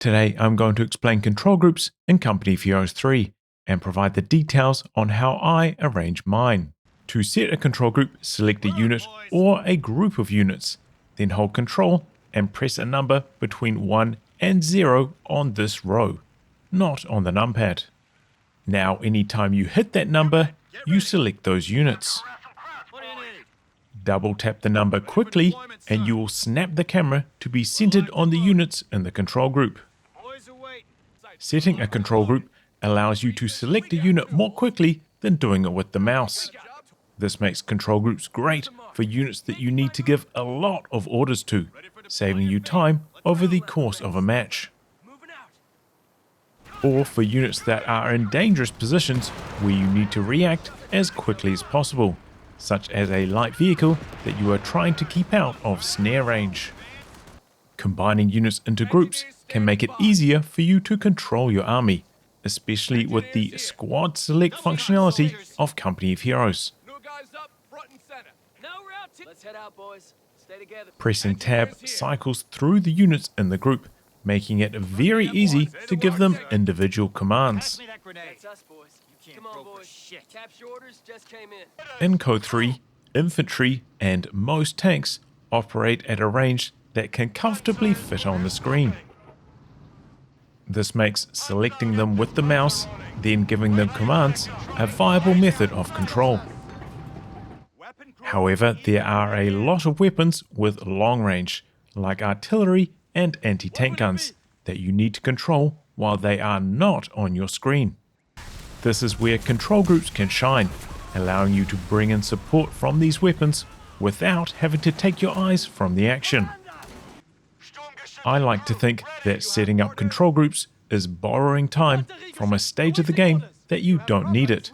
Today I'm going to explain control groups in Company of Heroes 3 and provide the details on how I arrange mine. To set a control group, select a unit or a group of units, then hold Control and press a number between 1 and 0 on this row, not on the numpad. Now anytime you hit that number, you select those units. Double tap the number quickly and you will snap the camera to be centered on the units in the control group. Setting a control group allows you to select a unit more quickly than doing it with the mouse. This makes control groups great for units that you need to give a lot of orders to, saving you time over the course of a match. Or for units that are in dangerous positions where you need to react as quickly as possible, such as a light vehicle that you are trying to keep out of snare range. Combining units into groups can make it easier for you to control your army, especially with the squad select functionality of Company of Heroes. Pressing tab cycles through the units in the group, making it very easy to give them individual commands. In Code 3, infantry and most tanks operate at a range that can comfortably fit on the screen. This makes selecting them with the mouse, then giving them commands, a viable method of control. However, there are a lot of weapons with long range, like artillery and anti-tank guns, that you need to control while they are not on your screen. This is where control groups can shine, allowing you to bring in support from these weapons without having to take your eyes from the action. I like to think that setting up control groups is borrowing time from a stage of the game that you don't need it,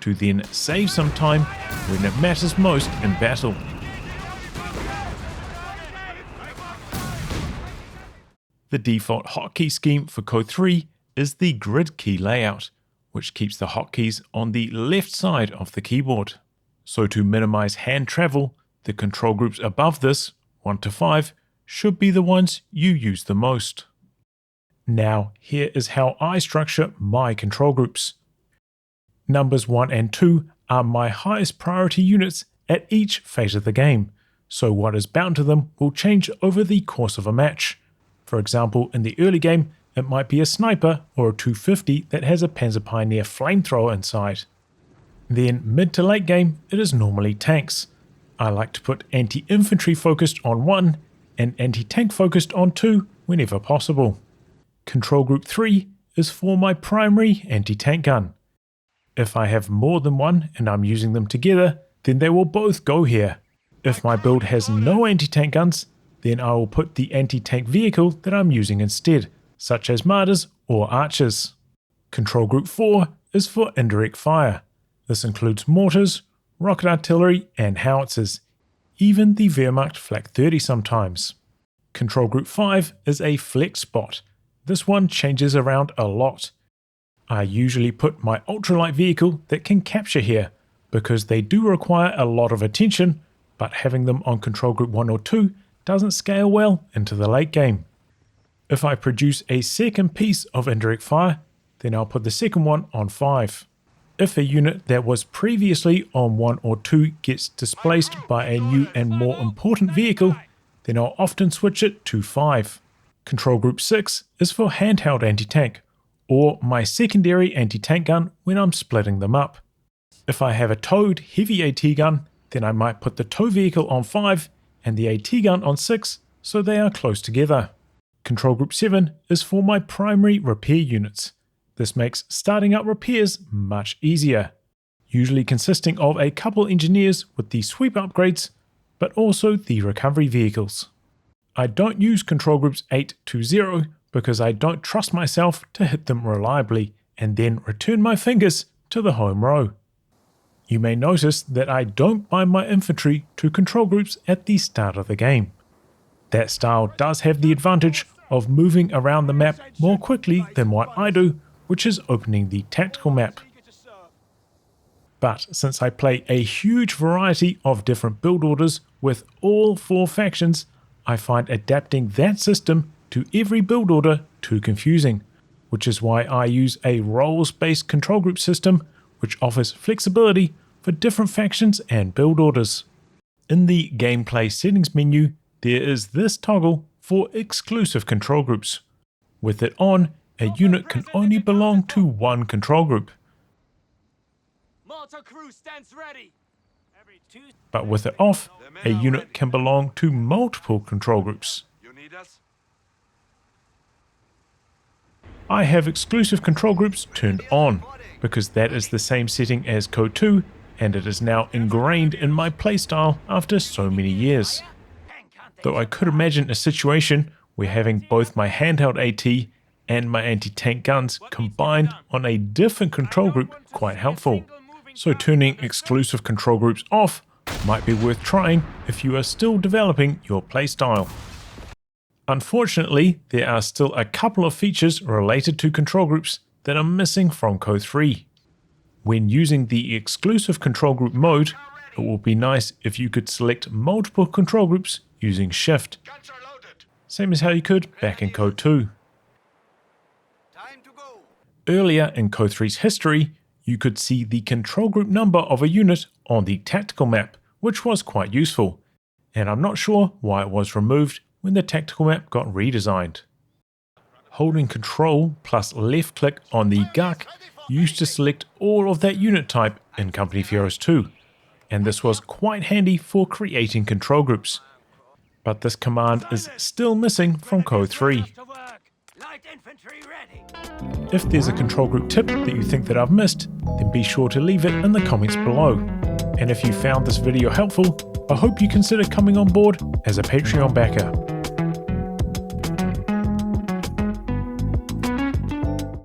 to then save some time when it matters most in battle. The default hotkey scheme for Code 3 is the grid key layout, which keeps the hotkeys on the left side of the keyboard. So to minimize hand travel, the control groups above this, 1 to 5, should be the ones you use the most. Now, here is how I structure my control groups. Numbers 1 and 2 are my highest priority units at each phase of the game, so what is bound to them will change over the course of a match. For example, in the early game, it might be a sniper or a 250 that has a Panzer Pioneer flamethrower inside. Then mid to late game, it is normally tanks. I like to put anti-infantry focused on 1 and anti-tank focused on 2 whenever possible. Control group 3 is for my primary anti-tank gun. If I have more than one and I'm using them together, then they will both go here. If my build has no anti-tank guns, then I will put the anti-tank vehicle that I'm using instead, such as martyrs or archers. Control group 4 is for indirect fire. This includes mortars, rocket artillery and howitzers, even the Wehrmacht Flak 30 sometimes. Control group 5 is a flex spot. This one changes around a lot. I usually put my ultralight vehicle that can capture here, because they do require a lot of attention, but having them on control group 1 or 2 doesn't scale well into the late game. If I produce a second piece of indirect fire, then I'll put the second one on 5. If a unit that was previously on 1 or 2 gets displaced by a new and more important vehicle, then I'll often switch it to 5. Control group 6 is for handheld anti-tank, or my secondary anti-tank gun when I'm splitting them up. If I have a towed heavy AT gun, then I might put the tow vehicle on 5 and the AT gun on 6 so they are close together. Control group 7 is for my primary repair units. This makes starting up repairs much easier, usually consisting of a couple engineers with the sweep upgrades, but also the recovery vehicles. I don't use control groups 8 to 0 because I don't trust myself to hit them reliably and then return my fingers to the home row. You may notice that I don't bind my infantry to control groups at the start of the game. That style does have the advantage of moving around the map more quickly than what I do, which is opening the tactical map. But since I play a huge variety of different build orders with all 4 factions, I find adapting that system to every build order too confusing, which is why I use a roles-based control group system which offers flexibility for different factions and build orders. In the gameplay settings menu, there is this toggle for exclusive control groups. With it on, a unit can only belong to one control group. But with it off, a unit can belong to multiple control groups. I have exclusive control groups turned on, because that is the same setting as Code 2, and it is now ingrained in my playstyle after so many years. Though I could imagine a situation where having both my handheld AT and my anti-tank guns combined on a different control group quite helpful. So turning exclusive control groups off might be worth trying if you are still developing your playstyle. Unfortunately, there are still a couple of features related to control groups that are missing from Code 3. When using the exclusive control group mode, it would be nice if you could select multiple control groups using Shift, same as how you could back in Code 2. Earlier in Code 3's history, you could see the control group number of a unit on the tactical map, which was quite useful, and I'm not sure why it was removed when the tactical map got redesigned. Holding Control plus left click on the GUC used to select all of that unit type in Company of Heroes 2, and this was quite handy for creating control groups. But this command is still missing from Code 3. If there's a control group tip that you think that I've missed, then be sure to leave it in the comments below. And if you found this video helpful, I hope you consider coming on board as a Patreon backer.